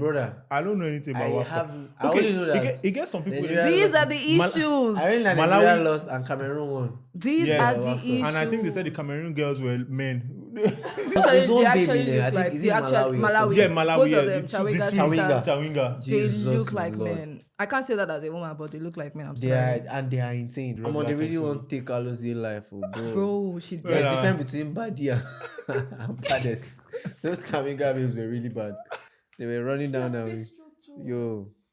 brother. I don't know anything about WAFCON. I only know that it gets some people. These are the issues. I really know Nigeria lost and Cameroon won. These Yes. are the issues. And I think they said the Cameroon girls were men. They actually look like the actual Malawi. Yeah, Malawi. Both of them, Chawinga. They look like men. I can't say that as a woman, but they look like men. I'm sorry. They are insane. They really want to take Alozie life, bro. There's difference between Badi and baddest. Those Chawinga babes were really bad. They were running down now.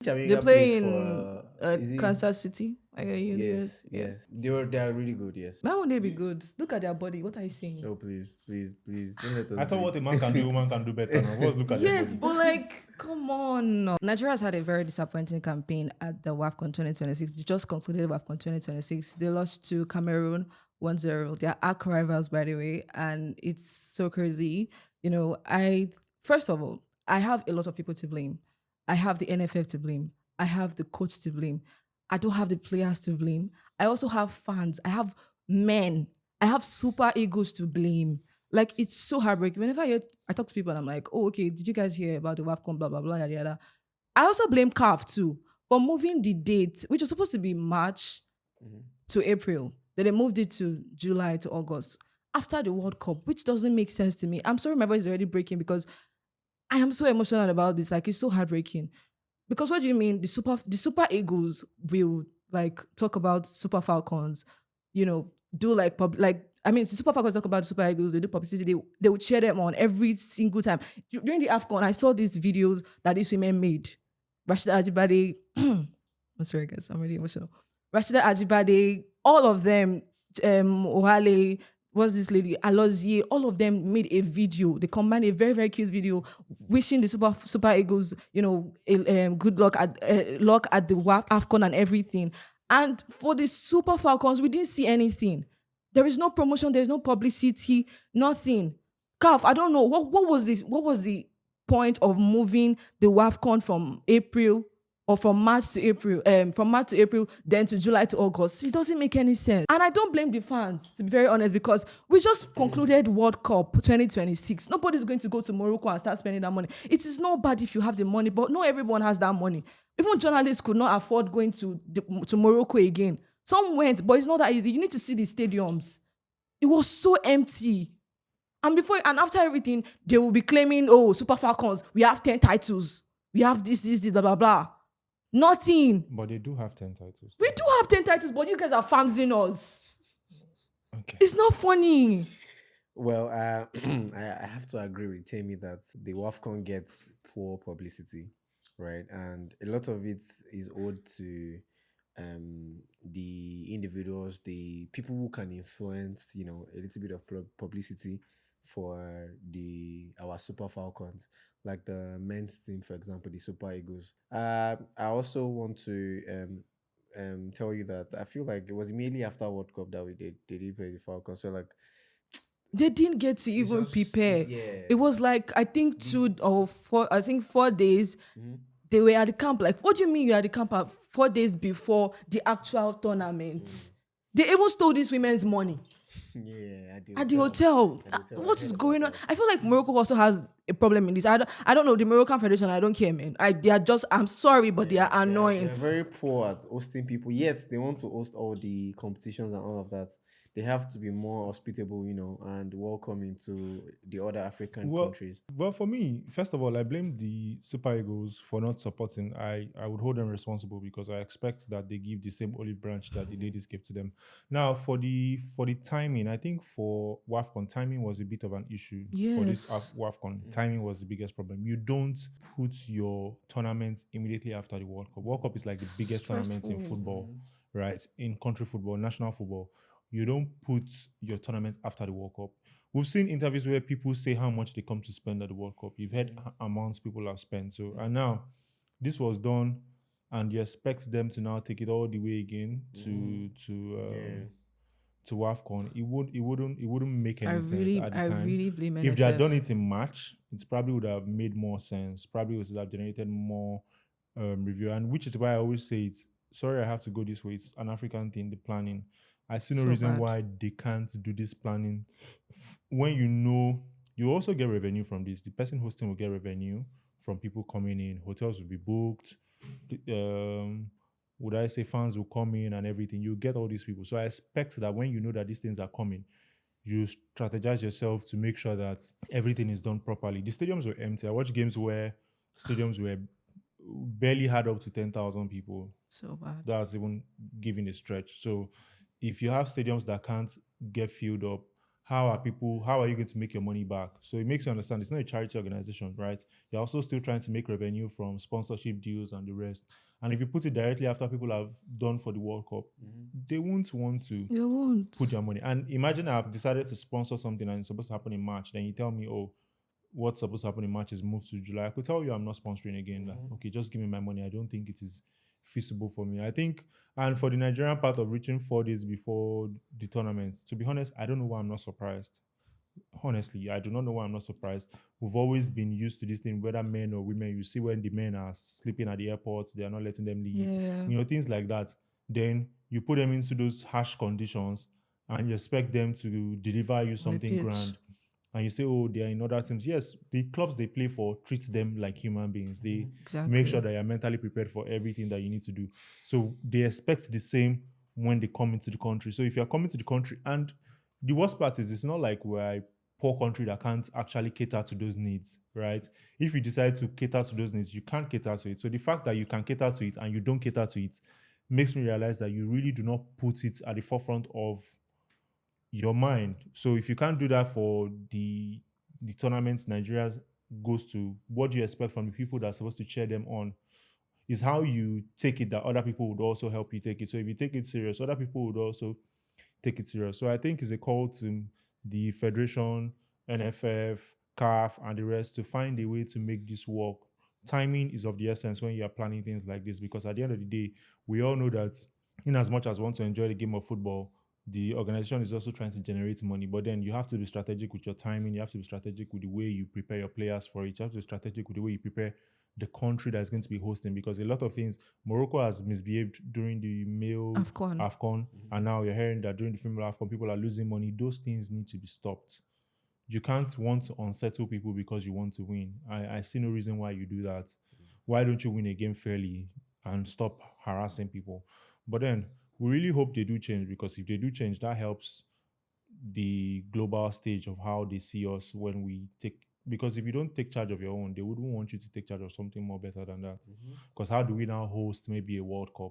They play in Kansas City. Yes. They are really good. Yes. Why won't they be good? Look at their body. What are you saying? Oh, please. Don't let us I thought what a man can do, woman can do better. Look at yes, but like, come on. Nigeria's had a very disappointing campaign at the WAFCON 2026. They just concluded WAFCON 2026. They lost to Cameroon 1-0. They are arch rivals, by the way, and it's so crazy. First of all, I have a lot of people to blame. I have the NFF to blame. I have the coach to blame. I don't have the players to blame. I also have fans. I have men. I have super egos to blame. Like, it's so heartbreaking. Whenever I talk to people and I'm like, oh, okay, did you guys hear about the WAFCON, blah, blah, blah, yada, yada. I also blame CAF too for moving the date, which was supposed to be March to April. Then they moved it to July to August after the World Cup, which doesn't make sense to me. I'm sorry my voice is already breaking because I am so emotional about this. Like, it's so heartbreaking. Because what do you mean? The Super Eagles will like talk about Super Falcons, do like the Super Falcons talk about the Super Eagles, they do publicity, they will cheer them on every single time. During the AFCON, I saw these videos that these women made. Rashida Ajibade, I'm sorry guys, I'm really emotional. Rashida Ajibade, all of them, Ohale, what's this lady, Alozie, all of them made a video. They combined a very, very cute video wishing the Super Eagles, good luck at the AFCON and everything. And for the Super Falcons, we didn't see anything. There is no promotion, there's no publicity, nothing. CAF, I don't know, what was this? What was the point of moving the WAFCON from April or from March to April, then to July to August? It doesn't make any sense. And I don't blame the fans, to be very honest, because we just concluded World Cup 2026. Nobody's going to go to Morocco and start spending that money. It is not bad if you have the money, but not everyone has that money. Even journalists could not afford going to Morocco again. Some went, but it's not that easy. You need to see the stadiums. It was so empty. And after everything, they will be claiming, oh, Super Falcons, we have 10 titles. We have this, blah, blah, blah. Nothing. But they do have 10 titles. We do have 10 titles, but you guys are famsing us. Okay. It's not funny. Well, I have to agree with Tammy that the WAFCON gets poor publicity, right? And a lot of it is owed to the individuals, the people who can influence, a little bit of publicity for our Super Falcons, like the men's team, for example, the Super Eagles. I also want to tell you that I feel like it was immediately after World Cup that they did play the Falcons. So like, they didn't get to even prepare. Yeah. It was like, I think 4 days. Mm-hmm. They were at the camp. Like, what do you mean you were at the camp 4 days before the actual tournament? Mm. They even stole these women's money. Yeah, at the hotel. What is going on? I feel like Morocco also has a problem in this. I don't know, the Moroccan Federation, I don't care, man. They are just, I'm sorry, but they are annoying. They're very poor at hosting people, yet they want to host all the competitions and all of that. They have to be more hospitable, and welcoming to the other African countries. Well, for me, first of all, I blame the Super Eagles for not supporting. I would hold them responsible because I expect that they give the same olive branch that the ladies gave to them. Now, for the timing, I think for WAFCON, timing was a bit of an issue. Yes. For this WAFCON. Timing was the biggest problem. You don't put your tournament immediately after the World Cup. World Cup is like the biggest tournament in football, right? In country football, national football. You don't put your tournament after the World Cup. We've seen interviews where people say how much they come to spend at the World Cup. You've heard amounts people have spent. So, and now this was done, and you expect them to now take it all the way again to WAFCON. It wouldn't make any sense at the time. I really blame NFF. If they had done it in March, it probably would have made more sense. Probably would have generated more review, and which is why I always say it's sorry I have to go this way. It's an African thing, the planning. I see no reason why they can't do this planning. When you also get revenue from this. The person hosting will get revenue from people coming in. Hotels will be booked. Would I say fans will come in and everything? You get all these people. So I expect that when you know that these things are coming, you strategize yourself to make sure that everything is done properly. The stadiums were empty. I watched games where stadiums were barely had up to 10,000 people. So bad. That's even giving a stretch. So if you have stadiums that can't get filled up, how are you going to make your money back? So it makes you understand it's not a charity organization, right? You're also still trying to make revenue from sponsorship deals and the rest. And if you put it directly after people have done for the World Cup, they won't want to put their money. And imagine I've decided to sponsor something and it's supposed to happen in March. Then you tell me, oh, what's supposed to happen in March is moved to July. I could tell you I'm not sponsoring again. Like, okay, just give me my money. I don't think it is feasible for me. I think, and for the Nigerian part of reaching 4 days before the tournament, to be honest, I don't know why I'm not surprised. Honestly, I do not know why I'm not surprised. We've always been used to this thing, whether men or women. You see when the men are sleeping at the airports, they are not letting them leave. Yeah. Things like that. Then you put them into those harsh conditions and you expect them to deliver you something grand. And you say, oh, they are in other teams. Yes, the clubs they play for treat them like human beings. They make sure that you're mentally prepared for everything that you need to do. So they expect the same when they come into the country. So if you're coming to the country, and the worst part is it's not like we're a poor country that can't actually cater to those needs, right? If you decide to cater to those needs, you can't cater to it. So the fact that you can cater to it and you don't cater to it makes me realize that you really do not put it at the forefront of your mind. So if you can't do that for the tournaments Nigeria goes to, what do you expect from the people that are supposed to cheer them on? Is how you take it that other people would also help you take it. So if you take it serious, other people would also take it serious. So I think it's a call to the Federation, NFF, CAF, and the rest to find a way to make this work. Timing is of the essence when you are planning things like this, because at the end of the day, we all know that in as much as we want to enjoy the game of football, the organization is also trying to generate money. But then you have to be strategic with your timing. You have to be strategic with the way you prepare your players for it. You have to be strategic with the way you prepare the country that is going to be hosting, because a lot of things, Morocco has misbehaved during the male AFCON, and now you're hearing that during the female AFCON, people are losing money. Those things need to be stopped. You can't want to unsettle people because you want to win. I see no reason why you do that. Why don't you win a game fairly and stop harassing people? But then we really hope they do change, because if they do change, that helps the global stage of how they see us when we take. Because if you don't take charge of your own, they wouldn't want you to take charge of something more better than that. Because how do we now host maybe a World Cup?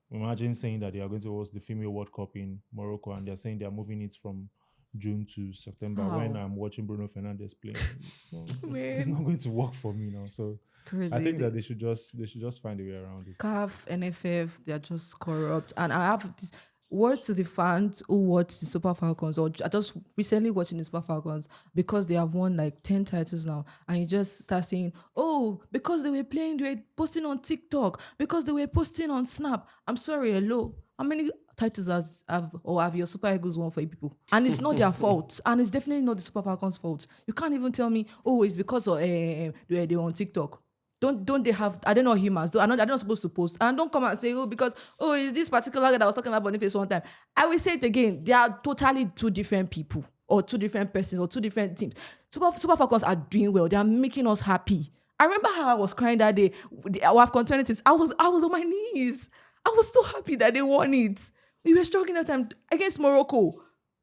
Imagine saying that they are going to host the female World Cup in Morocco, and they're saying they're moving it from June to September when I'm watching Bruno Fernandes play. It's not going to work for me now. So crazy. I think that they should just find a way around it. CAF, NFF, they're just corrupt. And I have this word to the fans who watch the Super Falcons, or I just recently watching the Super Falcons, because they have won like 10 titles now, and you just start saying, oh, because they were posting on TikTok, because they were posting on Snap. I'm sorry, hello. How many titles have your Super Eagles won for you people? And it's not their fault, and it's definitely not the Super Falcons' fault. You can't even tell me, oh, it's because of they were on TikTok. Don't they have? I don't know humans. They're not supposed to post. And don't come and say, oh, because is this particular guy that I was talking about Boniface one time. I will say it again. They are totally two different people, or two different persons, or two different teams. Super Falcons are doing well. They are making us happy. I remember how I was crying that day. The WAFCON 20. I was on my knees. I was so happy that they won it. We were struggling that time against Morocco,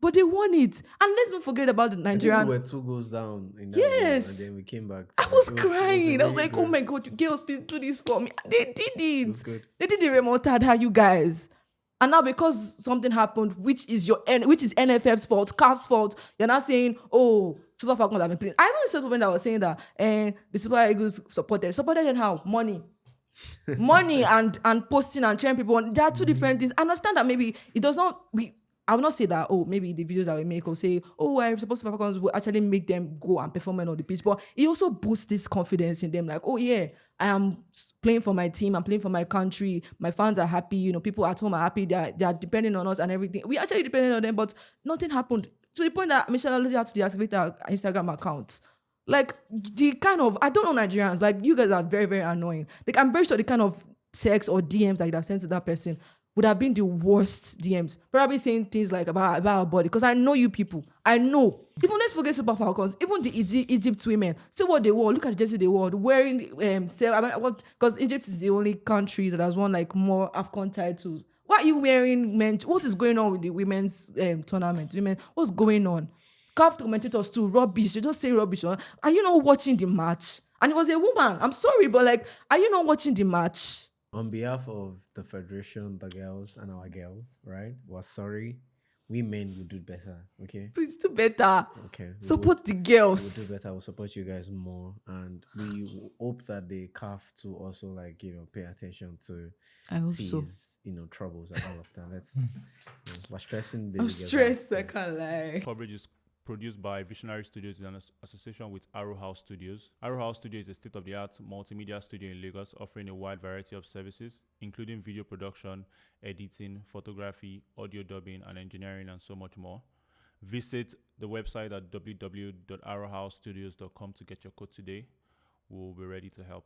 but they won it. And let's not forget about the Nigerian. We were 2 goals down in that yes. game, and then we came back. I was crying. I was like, oh my God, girls, please do this for me. They did it. It was good. They did the remontada, you guys. And now because something happened, which is NFF's fault, CAF's fault, you're now saying, oh, Super Falcons have been playing. I even said when I was saying that, and the Super Eagles supported them how? Money and posting and cheering people on. There are two different things. I understand that maybe it does not. I will not say that. Oh, maybe the videos that we make or say, oh, I suppose Super Falcons will actually make them go and perform on the pitch. But it also boosts this confidence in them. Like, oh yeah, I am playing for my team. I'm playing for my country. My fans are happy. People at home are happy. They are depending on us and everything. We actually depending on them, but nothing happened to the point that Michelle Alozie had to deactivate her Instagram account. Like I don't know Nigerians. Like, you guys are very, very annoying. Like, I'm very sure the kind of text or DMs that you'd have sent to that person would have been the worst DMs. Probably saying things like about our body. Because I know you people. I know. Even let's forget Super Falcons. Even the Egypt women. See what they wore. Look at the jersey they wore. Wearing because Egypt is the only country that has won like more AFCON titles. Why are you wearing men? What is going on with the women's tournament? Women, what's going on? CAF commentators too, rubbish. You just say rubbish. Are you not watching the match? And it was a woman. I'm sorry, but like, are you not watching the match? On behalf of the federation, the girls and our girls, right? We're sorry. We men will do better. Okay. Please do better. Okay. Support the We'll girls. do better. We'll support you guys more, and we hope that the CAF to also like pay attention to I hope so. these troubles and all of that. Let's we're stressing. I'm stressed. I can't lie. Coverage is produced by Visionary Studios in association with Arrow House Studios. Arrow House Studio is a state-of-the-art multimedia studio in Lagos offering a wide variety of services, including video production, editing, photography, audio dubbing, and engineering, and so much more. Visit the website at www.arrowhousestudios.com to get your code today. We'll be ready to help.